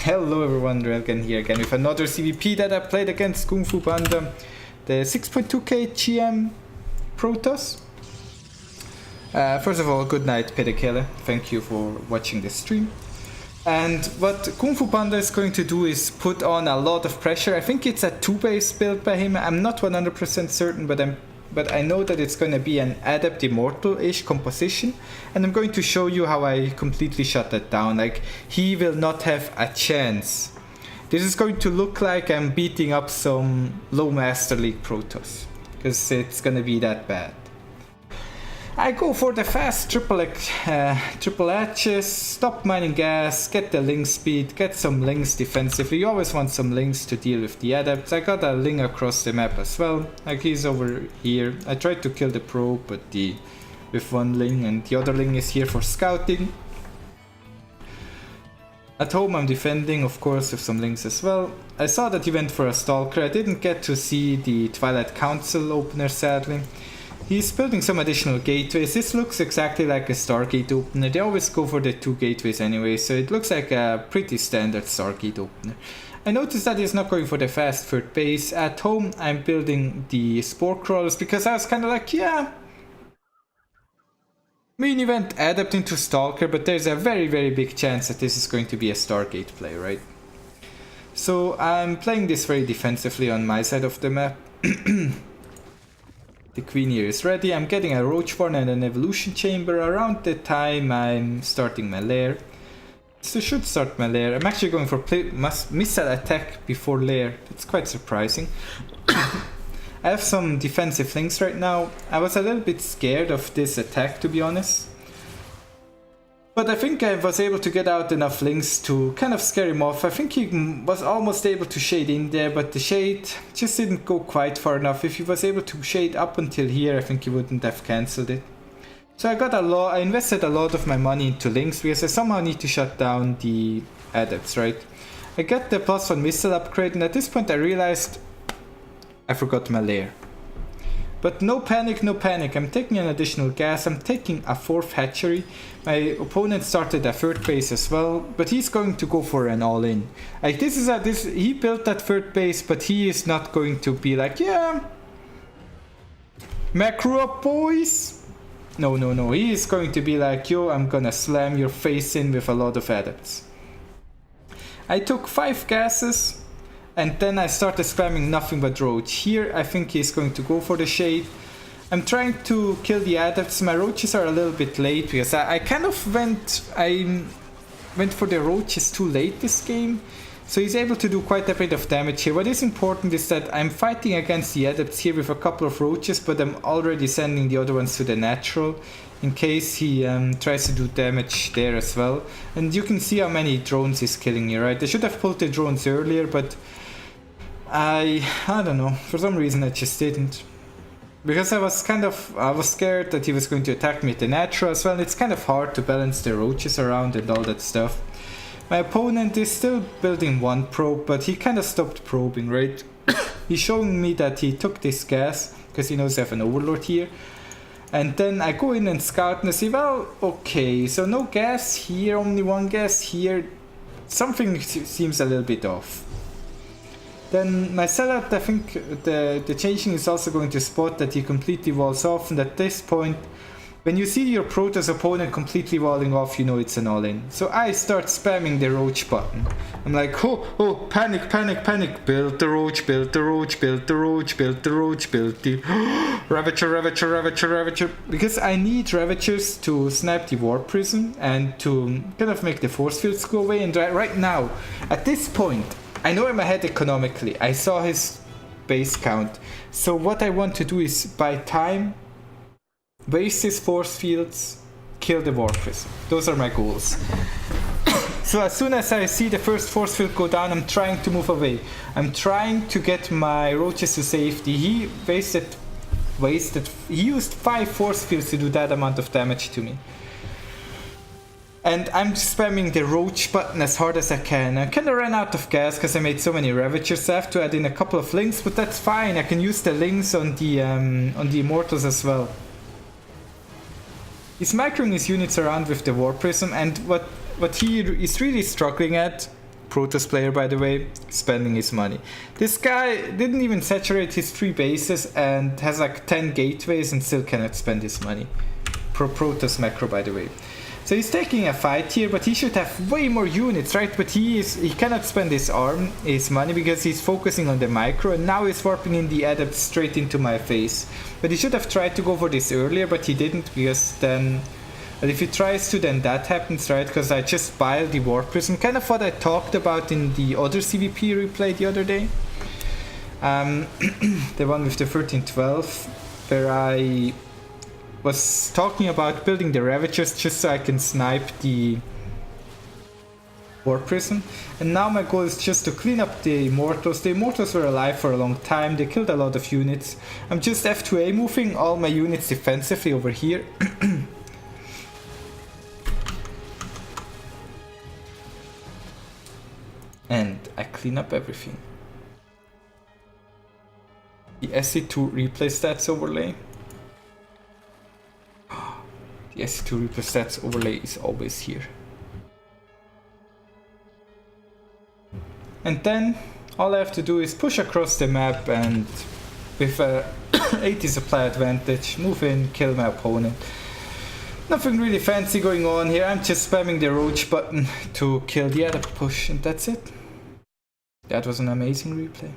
Hello everyone, Railgan here again with another ZvP that I played against Kung Fu Panda, the 6.2k GM Protoss. First of all, good night Pedekele, thank you for watching this stream. And what Kung Fu Panda is going to do is put on a lot of pressure. I think it's a 2-base build by him, I'm not 100% certain, but I know that it's going to be an Adept Immortal-ish composition, and I'm going to show you how I completely shut that down. Like, he will not have a chance. This is going to look like I'm beating up some low Master League Protoss, because it's going to be that bad. I go for the fast triple H's, stop mining gas, get the Ling speed, get some Lings defensively. You always want some Lings to deal with the Adepts. I got a Ling across the map as well, like he's over here. I tried to kill the probe but with one Ling, and the other Ling is here for scouting. At home I'm defending, of course, with some Lings as well. I saw that he went for a Stalker. I didn't get to see the Twilight Council opener, sadly. He's building some additional gateways. This looks exactly like a Stargate opener. They always go for the 2 gateways anyway, so it looks like a pretty standard Stargate opener. I noticed that he's not going for the fast third base. At home, I'm building the Spore Crawlers because I was kind of like, yeah, main event Adept into Stalker, but there's a very, very big chance that this is going to be a Stargate play, right? So I'm playing this very defensively on my side of the map. The queen here is ready. I'm getting a roach farm and an evolution chamber around the time I'm starting my lair. So I should start my lair. I'm actually going for missile attack before lair. That's quite surprising. I have some defensive links right now. I was a little bit scared of this attack, to be honest. But I think I was able to get out enough links to kind of scare him off. I think he was almost able to shade in there, but the shade just didn't go quite far enough. If he was able to shade up until here, I think he wouldn't have cancelled it. So I invested a lot of my money into links because I somehow need to shut down the Adepts, right? I got the +1 missile upgrade, and at this point I realized I forgot my lair. But no panic, no panic. I'm taking an additional gas. I'm taking a 4th hatchery. My opponent started a 3rd base as well, but he's going to go for an all-in. Like he built that 3rd base, but he is not going to be like, yeah, macro up, boys. No, no, no. He is going to be like, yo, I'm gonna slam your face in with a lot of Adepts. I took 5 gases. And then I started spamming nothing but roach. Here I think he's going to go for the shade. I'm trying to kill the Adepts. My roaches are a little bit late because I kind of went for the roaches too late this game. So he's able to do quite a bit of damage here. What is important is that I'm fighting against the Adepts here with a couple of roaches, but I'm already sending the other ones to the natural in case he tries to do damage there as well. And you can see how many drones he's killing here, right? I should have pulled the drones earlier, but I don't know, for some reason I just didn't. Because I was scared that he was going to attack me at the natural as well. It's kind of hard to balance the roaches around and all that stuff. My opponent is still building 1 probe, but he kind of stopped probing, right? He's showing me that he took this gas, because he knows I have an overlord here. And then I go in and scout and I see, well, okay, so no gas here, only 1 gas here. Something seems a little bit off. Then my sellout, I think the changing is also going to spot that he completely walls off, and at this point, when you see your Protoss opponent completely walling off, you know it's an all-in. So I start spamming the roach button. I'm like, oh, panic, panic, panic, build the roach, build the roach, build the roach, build the roach, build the Ravager, Ravager, Ravager, Ravager. Because I need Ravagers to snap the Warp Prism and to kind of make the force fields go away. And right now, at this point, I know in my head economically, I saw his base count. So what I want to do is buy time, waste his force fields, kill the Warp Prism. Those are my goals. So as soon as I see the first force field go down, I'm trying to move away. I'm trying to get my roaches to safety. He used 5 force fields to do that amount of damage to me. And I'm spamming the roach button as hard as I can. I kind of ran out of gas because I made so many Ravagers. I have to add in a couple of links, but that's fine. I can use the links on the Immortals as well. He's microing his units around with the War Prism, and what he is really struggling at Protoss player, by the way, spending his money. This guy didn't even saturate his 3 bases and has like 10 gateways and still cannot spend his money. Protoss macro, by the way. So he's taking a fight here, but he should have way more units, right? But he cannot spend his money because he's focusing on the micro, and now he's warping in the Adept straight into my face. But he should have tried to go for this earlier, but he didn't, because then... But if he tries to, then that happens, right? Because I just bile the Warp Prism, kind of what I talked about in the other ZvP replay the other day. The one with the 1312, where I was talking about building the Ravagers just so I can snipe the Warp Prism. And now my goal is just to clean up the Immortals. The Immortals were alive for a long time, they killed a lot of units. I'm just F2A moving all my units defensively over here. And I clean up everything. The SC2 replay stats overlay. The SC2 replay stats overlay is always here. And then all I have to do is push across the map and with a 80 supply advantage, move in, kill my opponent. Nothing really fancy going on here, I'm just spamming the roach button to kill the Adept push, and that's it. That was an amazing replay.